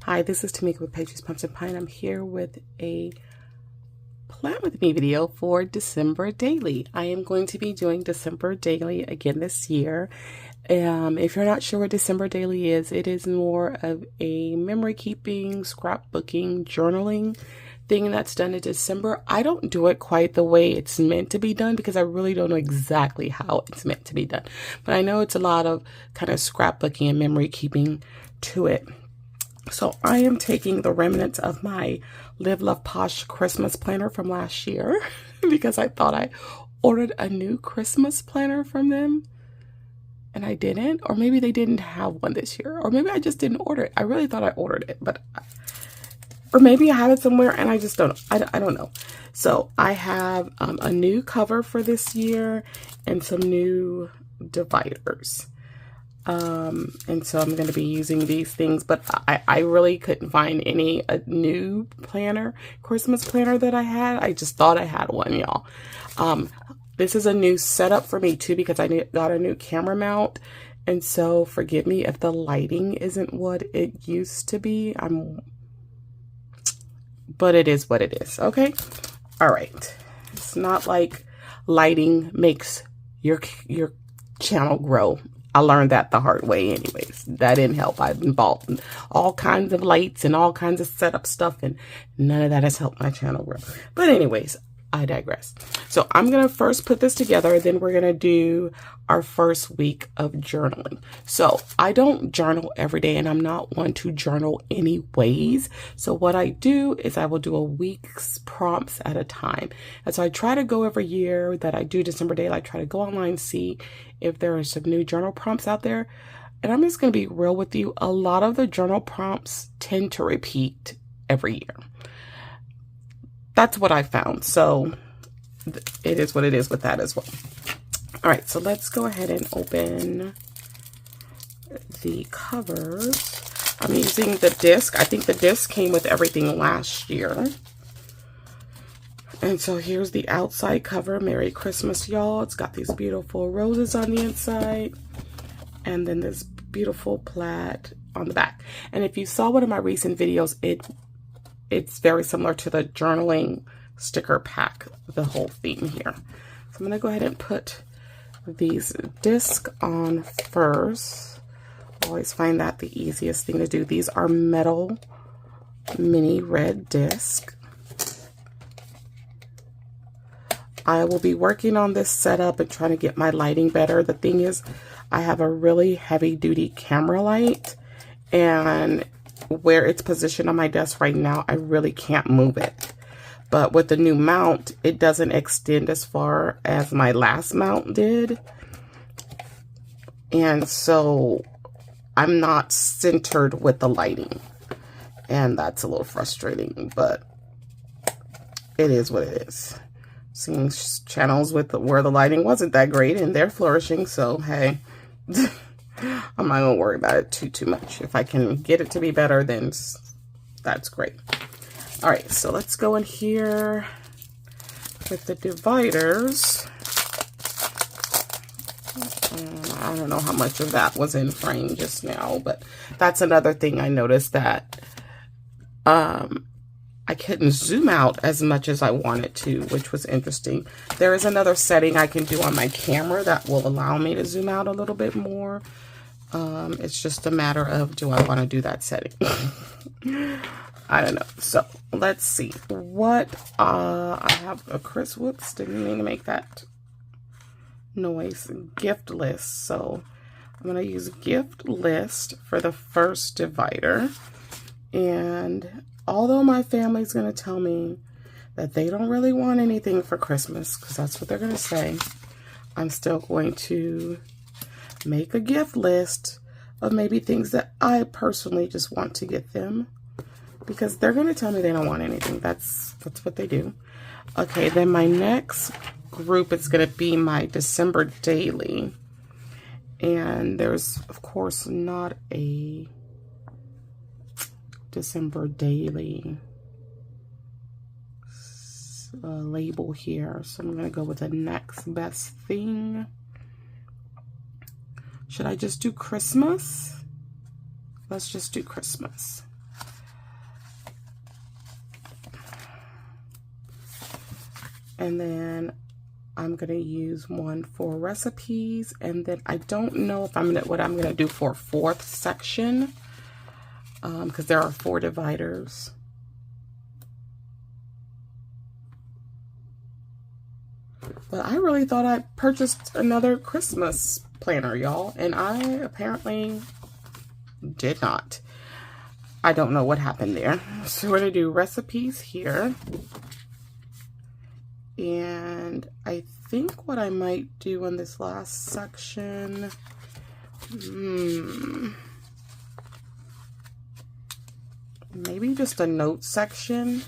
Hi, this is Tamika with Patriots Pumps and Pine. I'm here with a Plan With Me video for December Daily. I am going to be doing December Daily again this year. If you're not sure what December Daily is, it is more of a memory keeping, scrapbooking, journaling thing that's done in December. I don't do it quite the way it's meant to be done because I really don't know exactly how it's meant to be done. But I know it's a lot of kind of scrapbooking and memory keeping to it. So I am taking the remnants of my Live Love Posh Christmas planner from last year because I thought I ordered a new Christmas planner from them and I didn't, or maybe they didn't have one this year, or maybe I just didn't order it. I really thought I ordered it, or maybe I have it somewhere and I just don't know. I don't know. So I have a new cover for this year and some new dividers. And so I'm going to be using these things, but I really couldn't find any new planner, Christmas planner that I had. I just thought I had one, y'all. This is a new setup for me too, because I got a new camera mount. And so forgive me if the lighting isn't what it used to be. But it is what it is. Okay. All right. It's not like lighting makes your channel grow. I learned that the hard way anyways. That didn't help. I've been bought all kinds of lights and all kinds of setup stuff, and none of that has helped my channel grow. But anyways, I digress. So I'm going to first put this together, then we're going to do our first week of journaling. So I don't journal every day, and I'm not one to journal anyways. So what I do is I will do a week's prompts at a time. And so I try to go every year that I do December Daily. I try to go online, see if there are some new journal prompts out there. And I'm just going to be real with you. A lot of the journal prompts tend to repeat every year. That's what I found. So it is what it is with that as well. All right, so let's go ahead and open the covers. I'm using the disc. I think the disc came with everything last year. And so here's the outside cover. Merry Christmas, y'all. It's got these beautiful roses on the inside. And then this beautiful plaid on the back. And if you saw one of my recent videos, it's very similar to the journaling sticker pack, the whole theme here. So I'm going to go ahead and put these discs on first. I always find that the easiest thing to do. These are metal mini red disc. I will be working on this setup and trying to get my lighting better. The thing is, I have a really heavy duty camera light, and where it's positioned on my desk right now, I really can't move it. But with the new mount, it doesn't extend as far as my last mount did. And so I'm not centered with the lighting. And that's a little frustrating, but it is what it is. Seeing channels with where the lighting wasn't that great and they're flourishing, so hey, I'm not gonna worry about it too much. If I can get it to be better, then that's great. All right, so let's go in here with the dividers. I don't know how much of that was in frame just now, but that's another thing I noticed, that I couldn't zoom out as much as I wanted to, which was interesting. There is another setting I can do on my camera that will allow me to zoom out a little bit more. It's just a matter of, do I want to do that setting? I don't know. So let's see what I have a whoops, didn't mean to make that noise. Gift list. So I'm going to use gift list for the first divider. And although my family's going to tell me that they don't really want anything for Christmas, because that's what they're going to say, I'm still going to make a gift list of maybe things that I personally just want to get them, because they're going to tell me they don't want anything. That's what they do. Okay, then my next group is going to be my December Daily. And there's, of course, not a December Daily label here. So I'm going to go with the next best thing. Should I just do Christmas? Let's just do Christmas. And then I'm going to use one for recipes. And then I don't know if what I'm going to do for a fourth section, because there are 4 dividers. But I really thought I purchased another Christmas planner, y'all, and I apparently did not. I don't know what happened there. So we're going to do recipes here. And I think what I might do in this last section, maybe just a note section,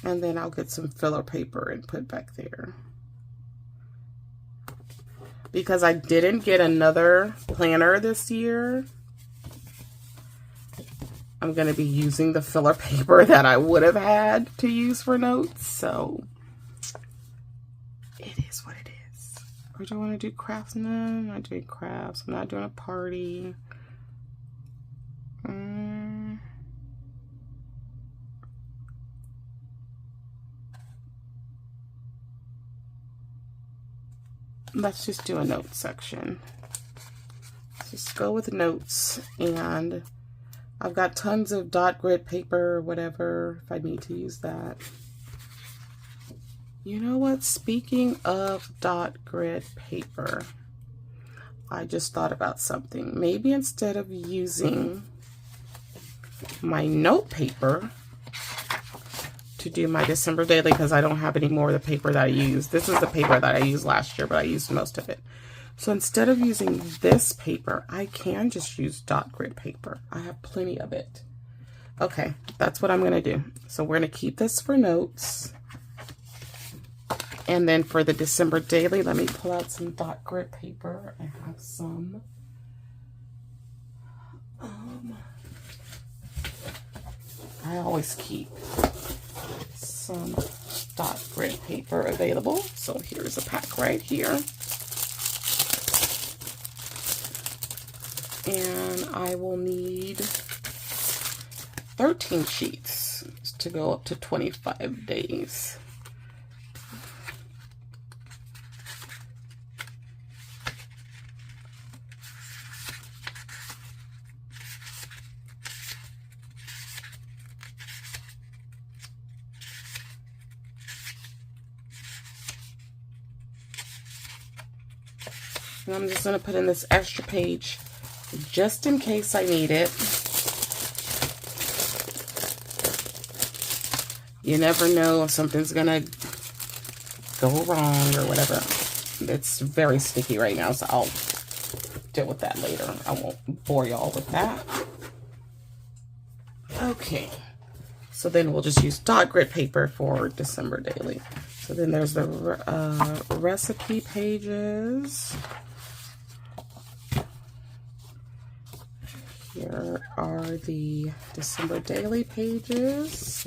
and then I'll get some filler paper and put back there. Because I didn't get another planner this year, I'm going to be using the filler paper that I would have had to use for notes, so it is what it is. Or do I want to do crafts? No, I'm not doing crafts. I'm not doing a party. Let's just do a note section. Let's just go with notes, and I've got tons of dot grid paper, whatever, if I need to use that. You know what? Speaking of dot grid paper, I just thought about something. Maybe instead of using my note paper to do my December daily, because I don't have any more of the paper that I used. This is the paper that I used last year, but I used most of it. So instead of using this paper, I can just use dot grid paper. I have plenty of it. Okay, that's what I'm going to do. So we're going to keep this for notes. And then for the December daily, let me pull out some dot grid paper. I have some. I always keep some dot grid paper available. So here's a pack right here. And I will need 13 sheets to go up to 25 days. And I'm just going to put in this extra page just in case I need it. You never know if something's going to go wrong or whatever. It's very sticky right now, so I'll deal with that later. I won't bore y'all with that. Okay. So then we'll just use dot grid paper for December daily. So then there's the recipe pages. Here are the December daily pages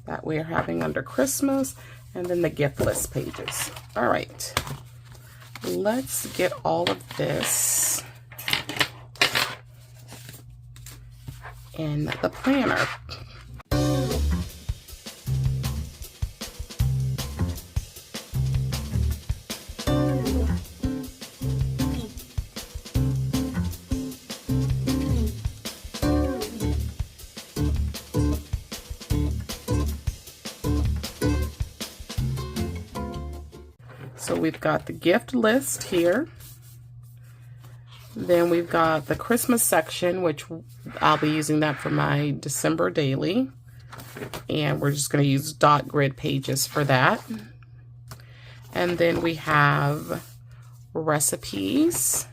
that we're having under Christmas, and then the gift list pages. All right, let's get all of this in the planner. So we've got the gift list here. Then we've got the Christmas section, which I'll be using that for my December daily. And we're just going to use dot grid pages for that. And then we have recipes.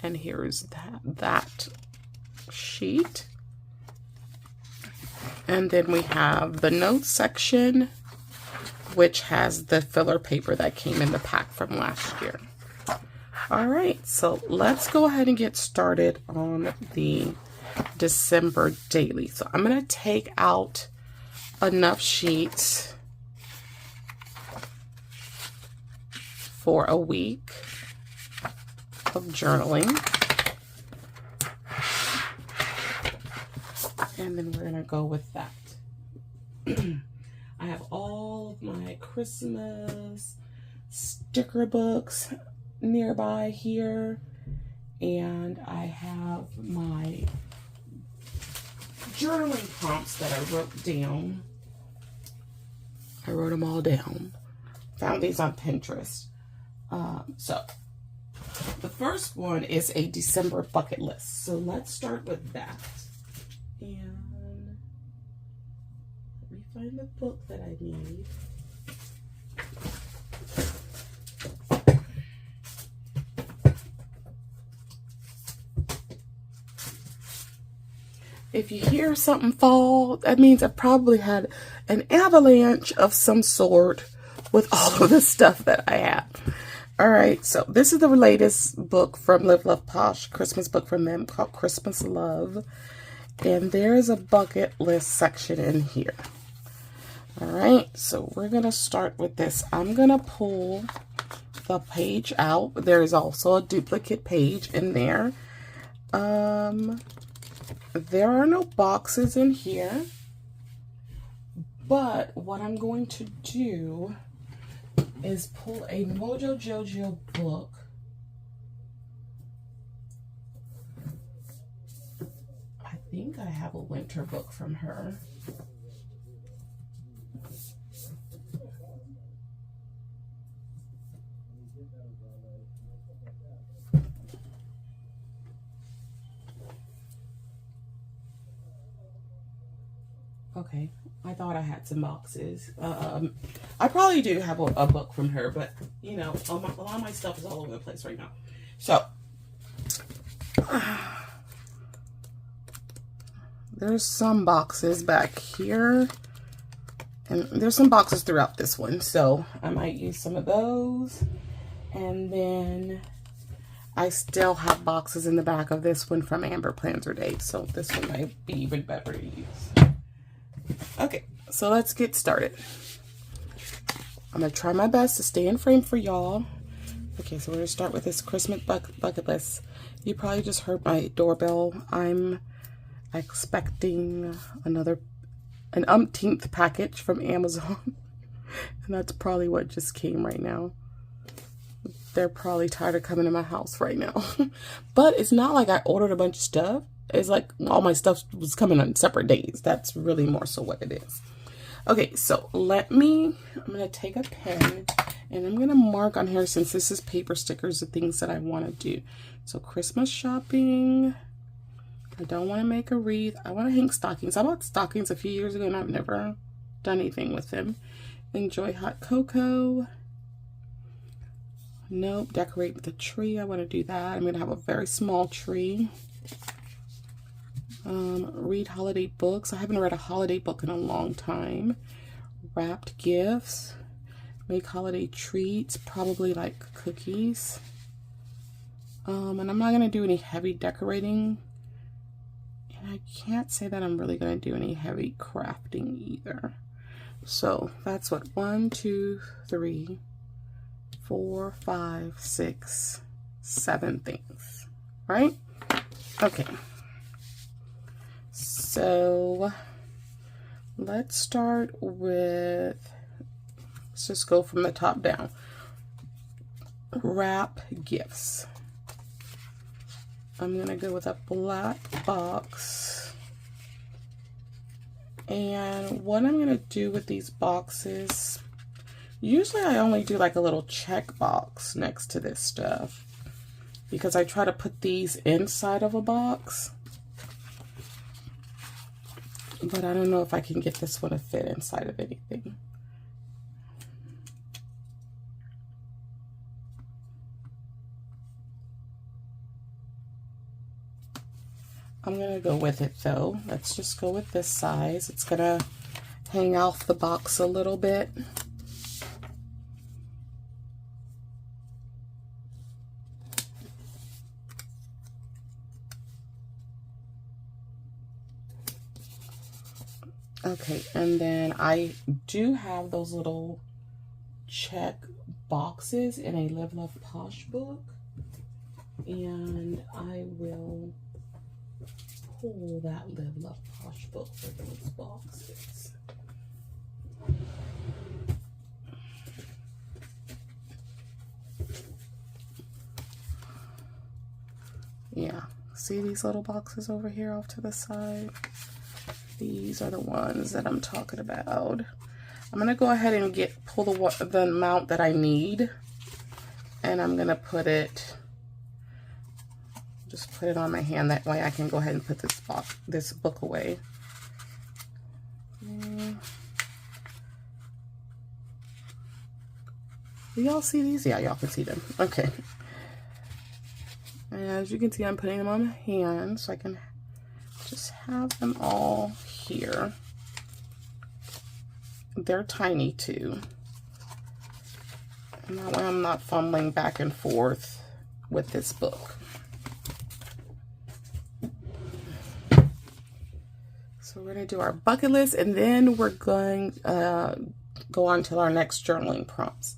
And here's that sheet. And then we have the notes section, which has the filler paper that came in the pack from last year. All right, so let's go ahead and get started on the December daily. So I'm going to take out enough sheets for a week of journaling. And then we're going to go with that. I have all of my Christmas sticker books nearby here. And I have my journaling prompts that I wrote down. I wrote them all down. Found these on Pinterest. So the first one is a December bucket list. So let's start with that. And let me find the book that I need. If you hear something fall, that means I probably had an avalanche of some sort with all of the stuff that I have. All right, so this is the latest book from Live Love Posh, Christmas book from them called Christmas Love. And there's a bucket list section in here. All right, so we're going to start with this. I'm going to pull the page out. There is also a duplicate page in there. There are no boxes in here, but what I'm going to do is pull a Mojo Jojo book. I think I have a winter book from her. Okay, I thought I had some boxes. I probably do have a book from her, but you know, a lot of my stuff is all over the place right now. So, there's some boxes back here, and there's some boxes throughout this one, so I might use some of those. And then I still have boxes in the back of this one from Amber Plans Her Day, so this one might be even better to use. Okay, so let's get started. I'm going to try my best to stay in frame for y'all. Okay, so we're going to start with this Christmas bucket list. You probably just heard my doorbell. I'm expecting an umpteenth package from Amazon. And that's probably what just came right now. They're probably tired of coming to my house right now. But it's not like I ordered a bunch of stuff. It's like all my stuff was coming on separate days. That's really more so what it is. Okay, so I'm going to take a pen and I'm going to mark on here, since this is paper stickers, the things that I want to do. So Christmas shopping. I don't want to make a wreath. I want to hang stockings. I bought stockings a few years ago and I've never done anything with them. Enjoy hot cocoa. Nope, decorate the tree. I want to do that. I'm going to have a very small tree. Read holiday books. I haven't read a holiday book in a long time. Wrapped gifts. Make holiday treats, probably like cookies. And I'm not going to do any heavy decorating. And I can't say that I'm really going to do any heavy crafting either. So that's what, 1, 2, 3, 4, 5, 6, 7 things, right? Okay. So let's start with, let's just go from the top down. Wrap gifts. I'm going to go with a black box. And what I'm going to do with these boxes, usually I only do like a little check box next to this stuff, because I try to put these inside of a box. But I don't know if I can get this one to fit inside of anything. I'm going to go with it though. Let's just go with this size. It's going to hang off the box a little bit. Okay, and then I do have those little check boxes in a Live Love Posh book, and I will pull that Live Love Posh book for those boxes. Yeah, see these little boxes over here off to the side? These are the ones that I'm talking about. I'm gonna go ahead and pull the amount that I need, and I'm gonna just put it on my hand. That way I can go ahead and put this book away. Do y'all see these? Yeah, y'all can see them. Okay. And as you can see, I'm putting them on my hand so I can just have them all here. They're tiny too. And that way I'm not fumbling back and forth with this book. So we're going to do our bucket list, and then we're going to go on to our next journaling prompts.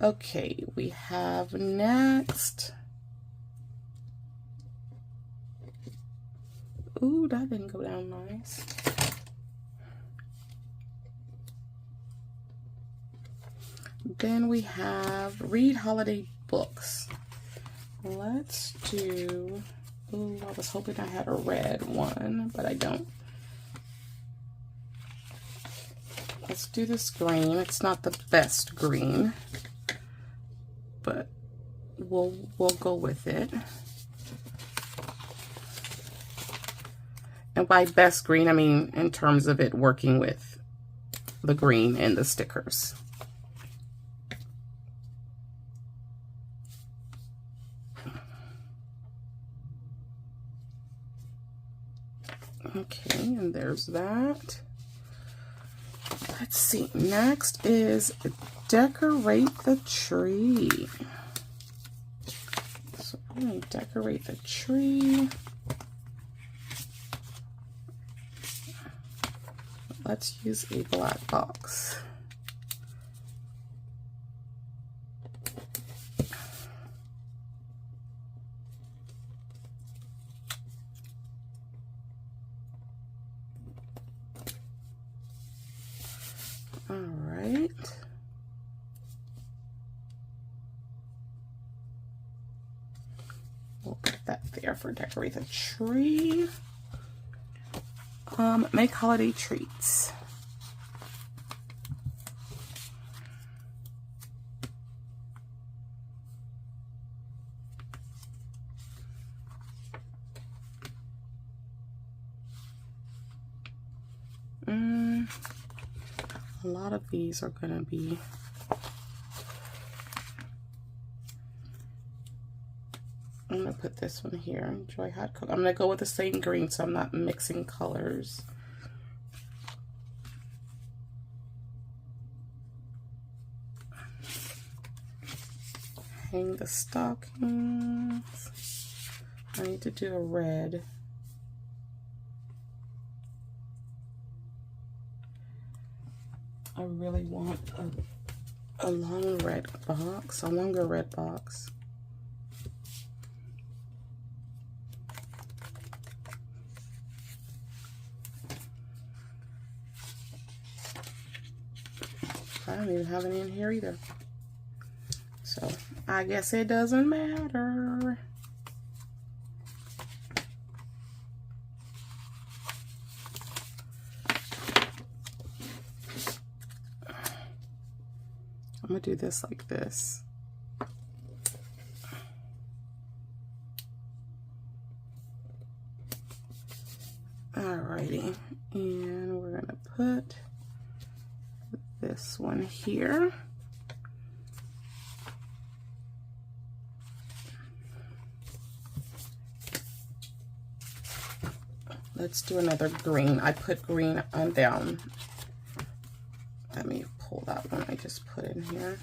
Okay, we have next. Ooh, that didn't go down nice. Then we have read holiday books. Let's do, ooh, I was hoping I had a red one, but I don't. Let's do this green. It's not the best green, but we'll go with it. And by best green, I mean in terms of it working with the green and the stickers. Okay, and there's that. Let's see, next is decorate the tree. So I'm going to decorate the tree. Let's use a black box. All right. We'll put that there for decorate the tree. Make holiday treats. A lot of these are going to be I'm going to put this one here. Enjoy hot cocoa. I'm going to go with the same green so I'm not mixing colors. Hang the stockings. I need to do a red. I really want a long red box, a longer red box. I don't even have any in here either. So I guess it doesn't matter. I'm gonna do this like this. Alrighty, and we're gonna put this one here. Let's do another green. I put green on down. Let me pull that one I just put in here.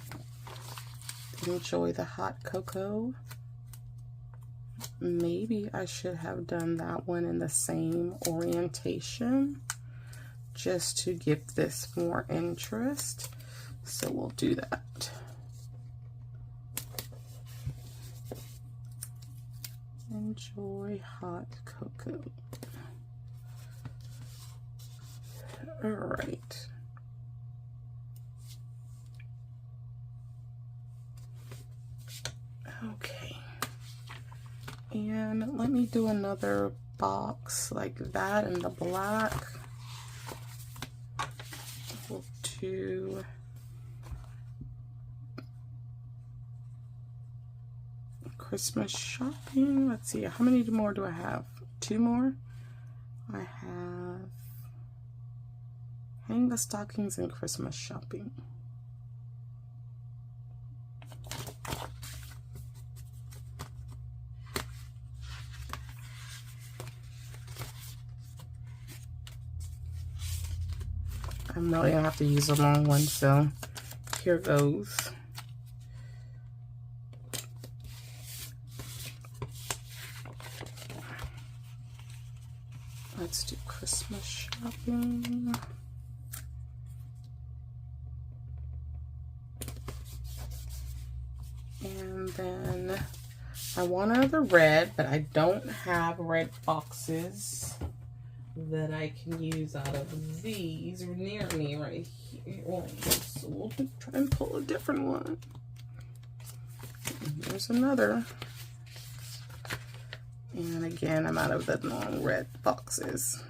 Enjoy the hot cocoa. Maybe I should have done that one in the same orientation just to give this more interest. So we'll do that. Enjoy hot cocoa. All right. Okay. And let me do another box like that in the black. We'll do Christmas shopping. Let's see, how many more do I have? 2 more? I have hang the stockings and Christmas shopping. I'm really gonna have to use a long one, so here goes. Let's do Christmas shopping. And then I want another red, but I don't have red boxes that I can use out of these or near me right here. So we'll try and pull a different one. And here's another. And again, I'm out of the long red boxes.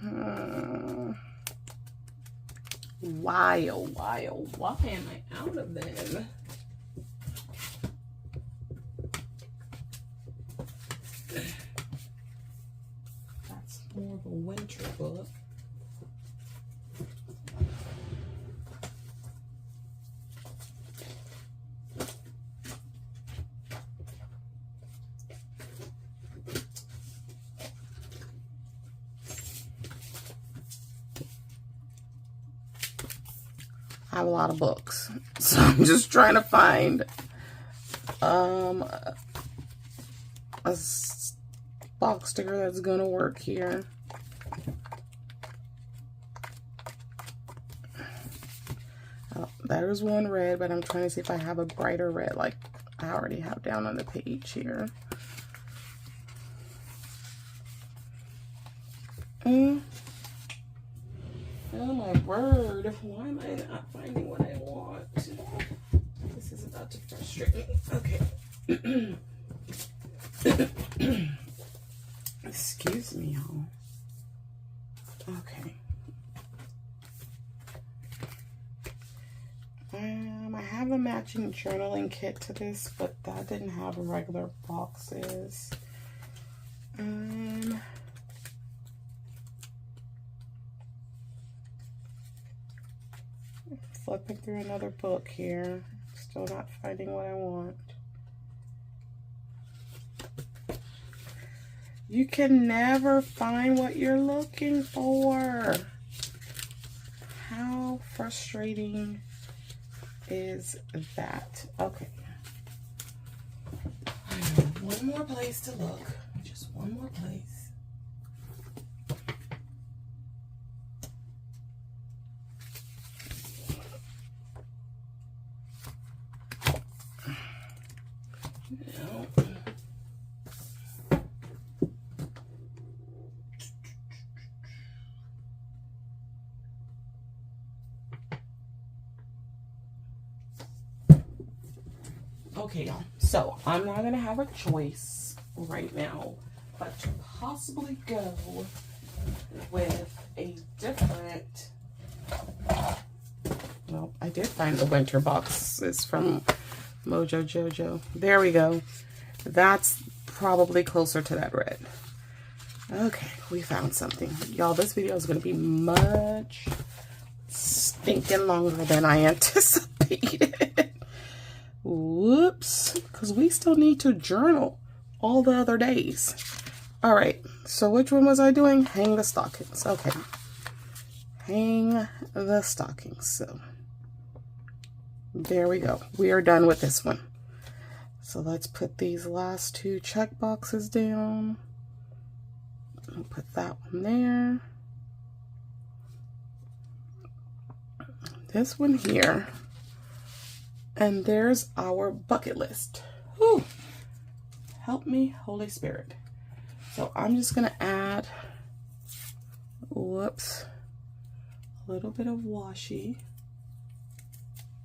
Why, oh why, oh why am I out of them? That's more of a winter book. I have a lot of books, so I'm just trying to find a box sticker that's gonna work here. Oh, there's one red, but I'm trying to see if I have a brighter red like I already have down on the page here. Oh my word, why am I not finding what I want? This is about to frustrate me. Okay. Excuse me, y'all. Okay. I have a matching journaling kit to this, but that didn't have regular boxes. Flipping through another book here. Still not finding what I want. You can never find what you're looking for. How frustrating is that? Okay. I have one more place to look. Just one more place. Okay, y'all, so I'm not gonna have a choice right now, but to possibly go with a different, well, I did find the winter boxes from Mojo Jojo. There we go. That's probably closer to that red. Okay, we found something. Y'all, this video is gonna be much stinking longer than I anticipated. Whoops, because we still need to journal all the other days. All right, so which one was I doing? Hang the stockings. Okay, hang the stockings. So there we go. We are done with this one. So let's put these last 2 check boxes down. I'll put that one there. This one here. And there's our bucket list. Whew. Help me, Holy Spirit. So I'm just going to add, whoops, a little bit of washi.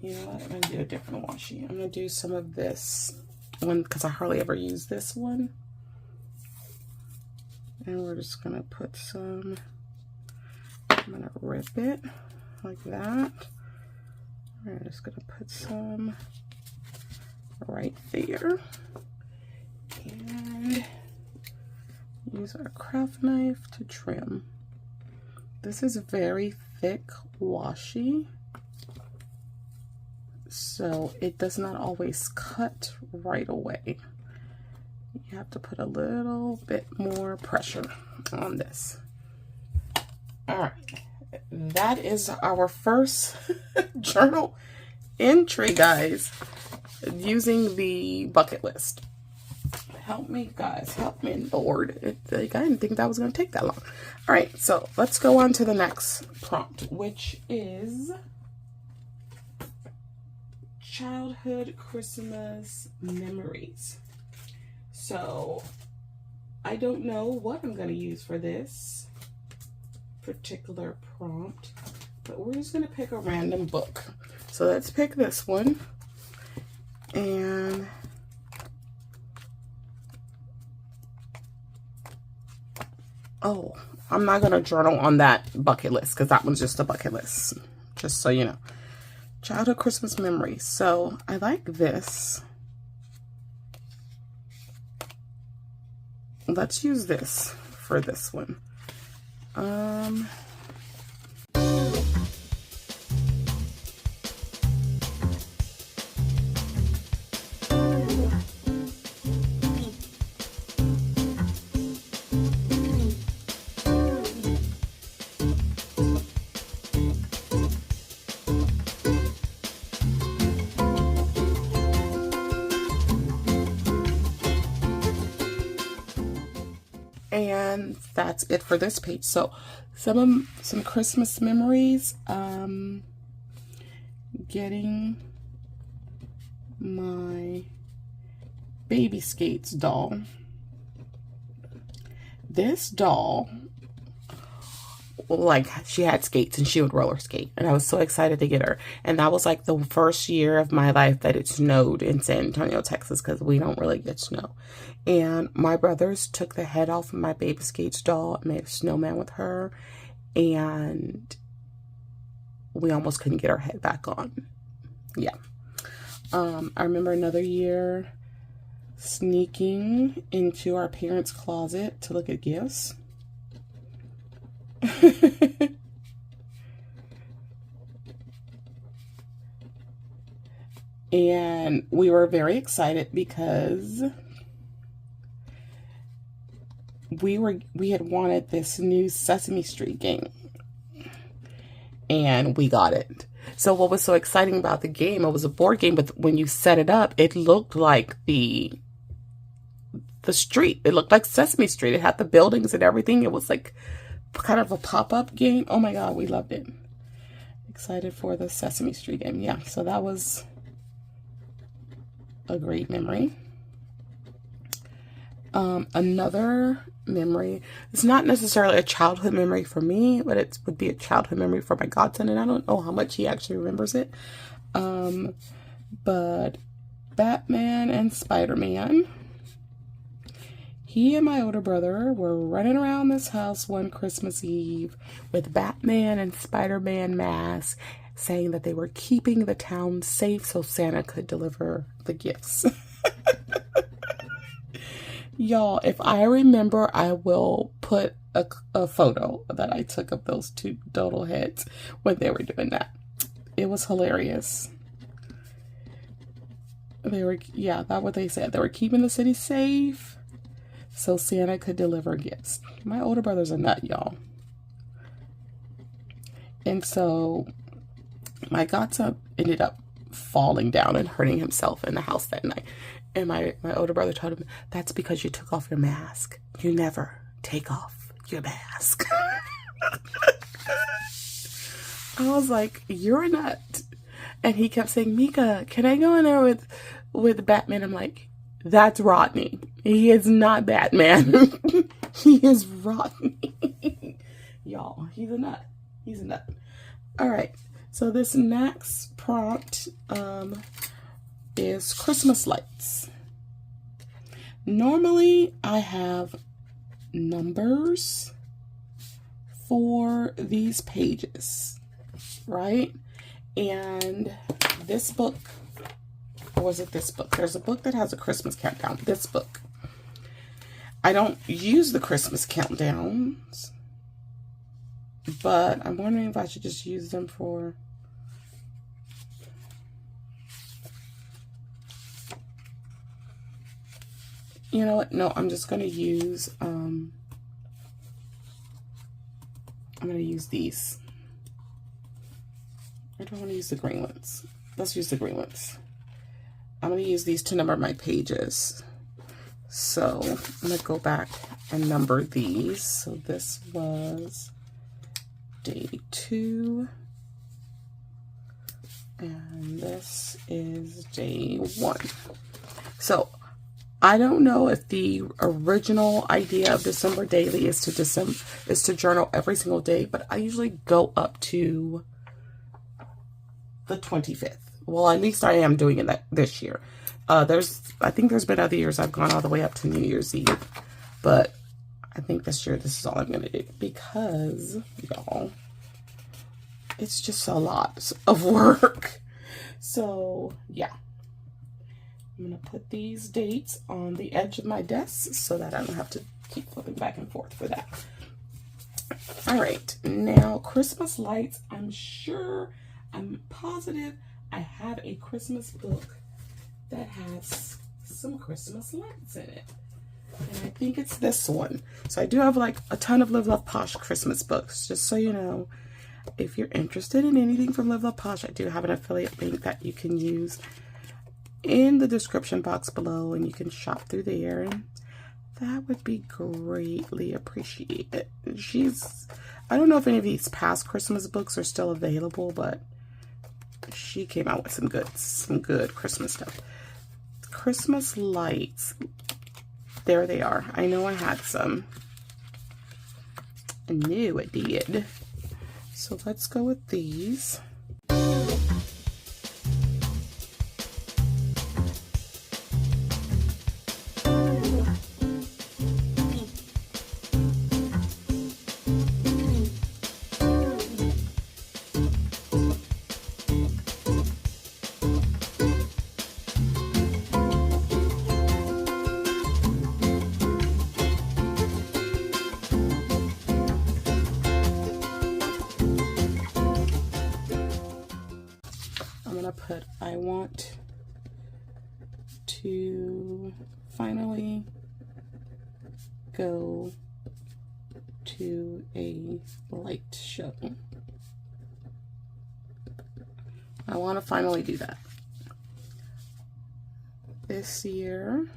You know what? I'm going to do a different washi. I'm going to do some of this one because I hardly ever use this one. And we're just gonna put some, I'm gonna rip it like that. We're just gonna put some right there. And use our craft knife to trim. This is very thick washi, so it does not always cut right away. You have to put a little bit more pressure on this. All right, that is our first journal entry, guys, using the bucket list. Help me, guys. Help me, Lord. I didn't think that was going to take that long. All right, so let's go on to the next prompt, which is childhood Christmas memories. So I don't know what I'm going to use for this particular prompt, but we're just going to pick a random book. So let's pick this one. And oh, I'm not going to journal on that bucket list because that one's just a bucket list, just so you know. Childhood Christmas memories. So I like this. Let's use this for this one. And that's it for this page. So some Christmas memories. Getting my Baby Skates doll. This doll, like, she had skates and she would roller skate, and I was so excited to get her. And that was like the first year of my life that it snowed in San Antonio, Texas, because we don't really get snow. And my brothers took the head off of my Baby Skates doll and made a snowman with her, and we almost couldn't get her head back on. Yeah. I remember another year sneaking into our parents' closet to look at gifts. And we were very excited because we had wanted this new Sesame Street game, and we got it. So what was so exciting about the game, it was a board game, but when you set it up, it looked like the street. It looked like Sesame Street. It had the buildings and everything. It was like kind of a pop-up game. Oh my God, we loved it. Excited for the Sesame Street game. Yeah, so that was a great memory. Another memory, it's not necessarily a childhood memory for me, but it would be a childhood memory for my godson, and I don't know how much he actually remembers it. But Batman and Spider-Man. He and my older brother were running around this house one Christmas Eve with Batman and Spider-Man masks, saying that they were keeping the town safe so Santa could deliver the gifts. Y'all, if I remember, I will put a photo that I took of those two doodle heads when they were doing that. It was hilarious. They were, yeah, that's what they said. They were keeping the city safe so Santa could deliver gifts. My older brother's a nut, y'all. And so my godson ended up falling down and hurting himself in the house that night. And my older brother told him, that's because you took off your mask. You never take off your mask. I was like, you're a nut. And he kept saying, Mika, can I go in there with Batman? I'm like, that's Rodney. He is not Batman. He is Rodney. Y'all, he's a nut. He's a nut. All right. So this next prompt is Christmas lights. Normally I have numbers for these pages, right? And this book, or was it this book? There's a book that has a Christmas countdown. This book. I don't use the Christmas countdowns, but I'm wondering if I should just use them for... You know what? No, I'm just going to use, I'm going to use these. I don't want to use the green ones. Let's use the green ones. I'm going to use these to number my pages. So I'm going to go back and number these. So this was day 2. And this is day 1. So I don't know if the original idea of December Daily is to journal every single day, but I usually go up to the 25th. Well, at least I am doing it this year. I think there's been other years I've gone all the way up to New Year's Eve, but I think this year this is all I'm going to do because, y'all, it's just a lot of work. So, yeah. I'm going to put these dates on the edge of my desk so that I don't have to keep flipping back and forth for that. All right. Now, Christmas lights. I'm positive I have a Christmas book that has some Christmas lights in it. And I think it's this one. So I do have like a ton of Live Love Posh Christmas books. Just so you know, if you're interested in anything from Live Love Posh, I do have an affiliate link that you can use in the description box below, and you can shop through there, and that would be greatly appreciated. I don't know if any of these past Christmas books are still available, but she came out with some good Christmas stuff. Christmas lights. There they are. I know I had some. I knew it did. So let's go with these. I want to finally go to a light show. I want to finally do that this year.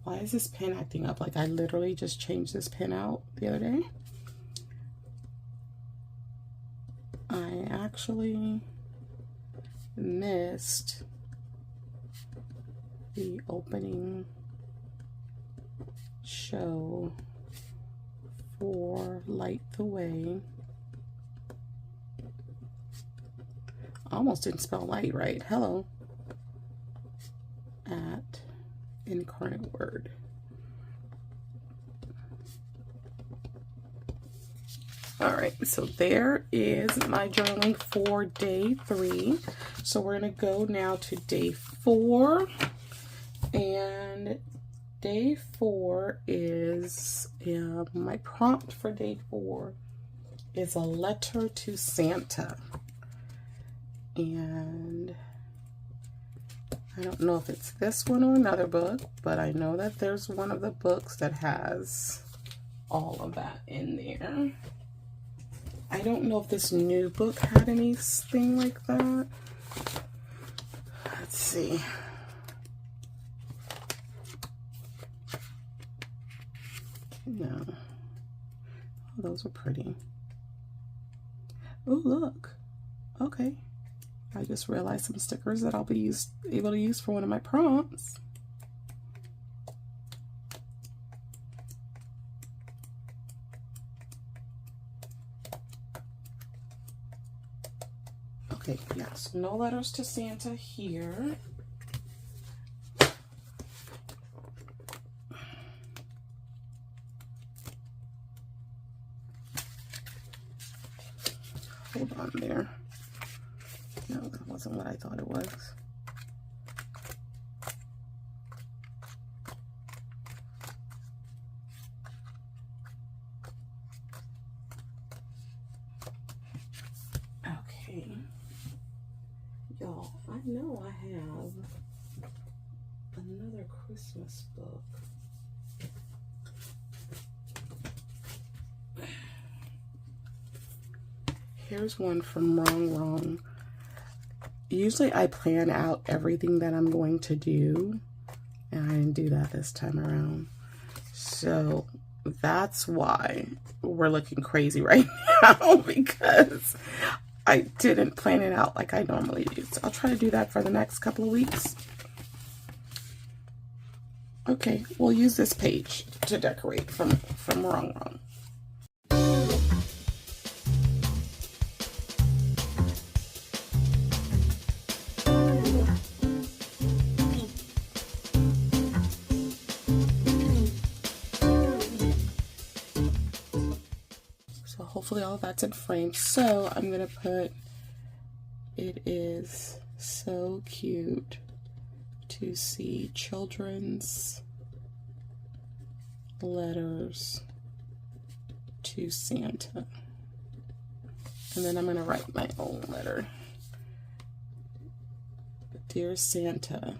Why is this pen acting up? Like I literally just changed this pen out the other day. I actually missed the opening show for Light the Way. I almost didn't spell light right. Hello. At Incarnate Word. All right, so there is my journaling for day 3. So we're going to go now to day 4. And day 4 is, my prompt for day 4 is a letter to Santa. And I don't know if it's this one or another book, but I know that there's one of the books that has all of that in there. I don't know if this new book had anything like that. Let's see. No. Oh, those are pretty. Oh, look. Okay. I just realized some stickers that I'll be able to use for one of my prompts. Okay, yeah, so no letters to Santa here. hold on there. No, that wasn't what I thought it was. Okay. Y'all, I know I have another Christmas book. Here's one from Wrong. Usually I plan out everything that I'm going to do, and I didn't do that this time around. So that's why we're looking crazy right now, because I didn't plan it out like I normally do. So I'll try to do that for the next couple of weeks. Okay, we'll use this page to decorate from Wrong. So hopefully all of that's in frame. So I'm gonna put, it is so cute to see children's letters to Santa. And then I'm going to write my own letter. Dear Santa,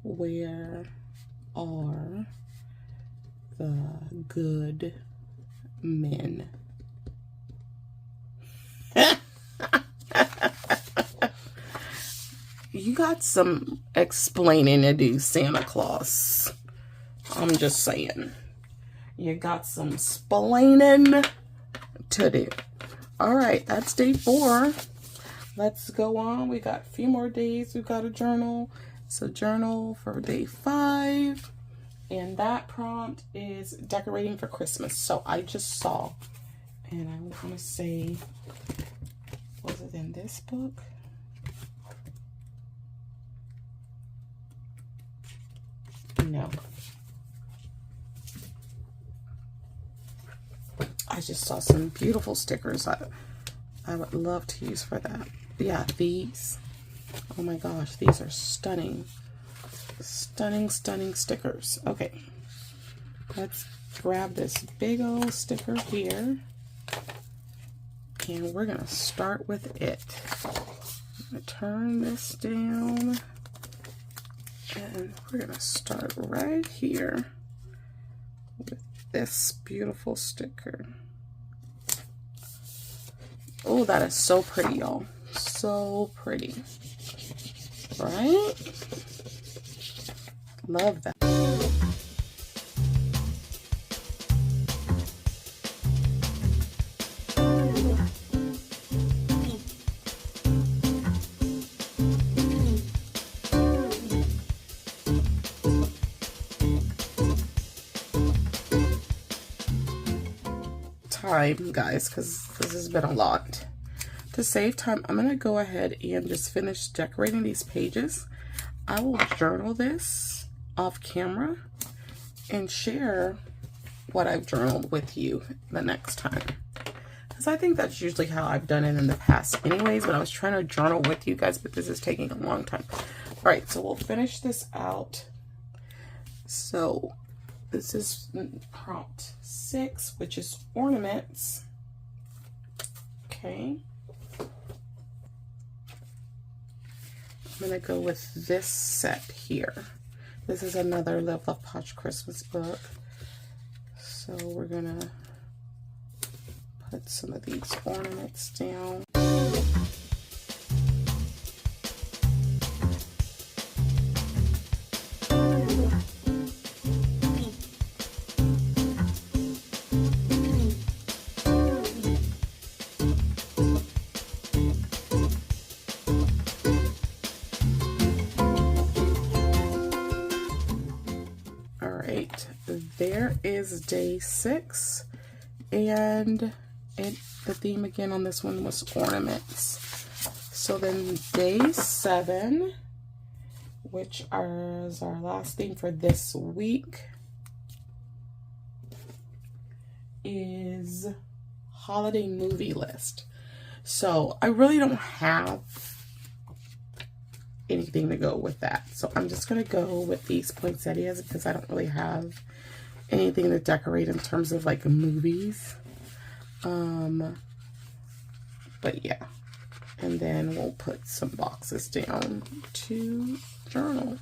where are the good men? You got some explaining to do, Santa Claus. I'm just saying. You got some splaining to do. All right, that's day 4. Let's go on. We got a few more days. We've got a journal. So journal for day 5. And that prompt is decorating for Christmas. So I just saw, and I want to say, was it in this book? No. I just saw some beautiful stickers I would love to use for that. Yeah, these. Oh my gosh, these are stunning. Stunning stickers. Okay. Let's grab this big old sticker here. And we're going to start with it. I'm going to turn this down. And we're going to start right here with this beautiful sticker. Oh, that is so pretty, y'all. So pretty. Right? Love that. Time, guys, because this has been a lot. To save time, I'm going to go ahead and just finish decorating these pages. I will journal this off camera and share what I've journaled with you the next time. Because I think that's usually how I've done it in the past anyways, but I was trying to journal with you guys, but this is taking a long time. All right, so we'll finish this out. So this is prompt 6, which is ornaments. Okay. I'm going to go with this set here. This is another Live Love Posh Christmas book. So we're going to put some of these ornaments down. There is day 6, and the theme again on this one was ornaments. So then day 7, which is our last theme for this week, is holiday movie list. So I really don't have anything to go with that. So I'm just going to go with these poinsettias because I don't really have anything to decorate in terms of like movies. But yeah. And then we'll put some boxes down to journal.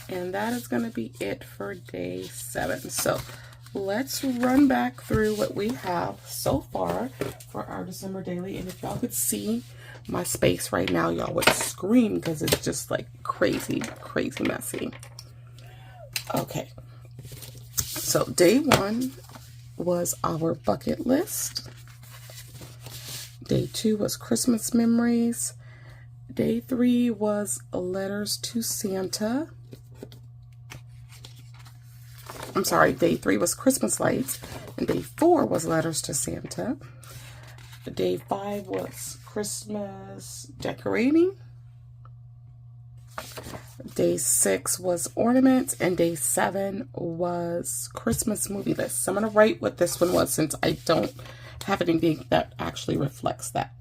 And that is going to be it for day 7. So let's run back through what we have so far for our December daily. And if y'all could see my space right now, y'all would scream because it's just like crazy, crazy messy. Okay. So day 1 was our bucket list. Day 2 was Christmas memories. Day 3 was letters to Santa. I'm sorry, day 3 was Christmas lights, and day 4 was letters to Santa. Day 5 was Christmas decorating. Day 6 was ornaments, and day 7 was Christmas movie list. So I'm going to write what this one was since I don't have anything that actually reflects that.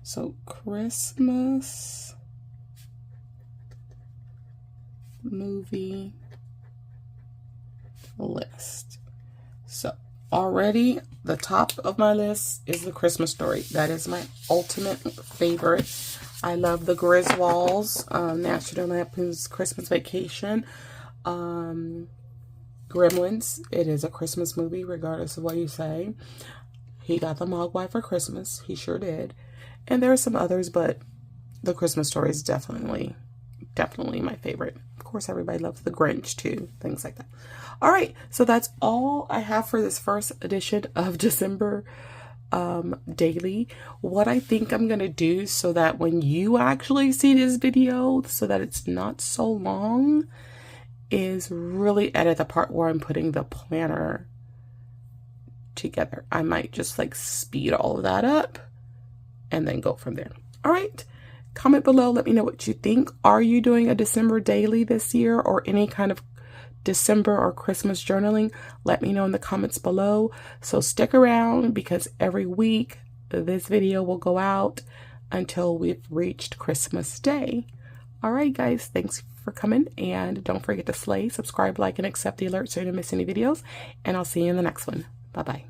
So Christmas movie list. So already the top of my list is The Christmas Story. That is my ultimate favorite. I love the Griswolds, National Lampoon's Christmas Vacation, Gremlins. It is a Christmas movie regardless of what you say. He got the Mogwai for Christmas. He sure did. And there are some others, but The Christmas Story is definitely my favorite. Of course, everybody loves The Grinch too, things like that. All right, so that's all I have for this first edition of December daily. What I think I'm gonna do so that when you actually see this video, so that it's not so long, is really edit the part where I'm putting the planner together. I might just like speed all of that up and then go from there. All right. Comment below. Let me know what you think. Are you doing a December daily this year or any kind of December or Christmas journaling? Let me know in the comments below. So stick around because every week this video will go out until we've reached Christmas Day. All right, guys. Thanks for coming. And don't forget to slay, subscribe, like, and accept the alerts so you don't miss any videos. And I'll see you in the next one. Bye-bye.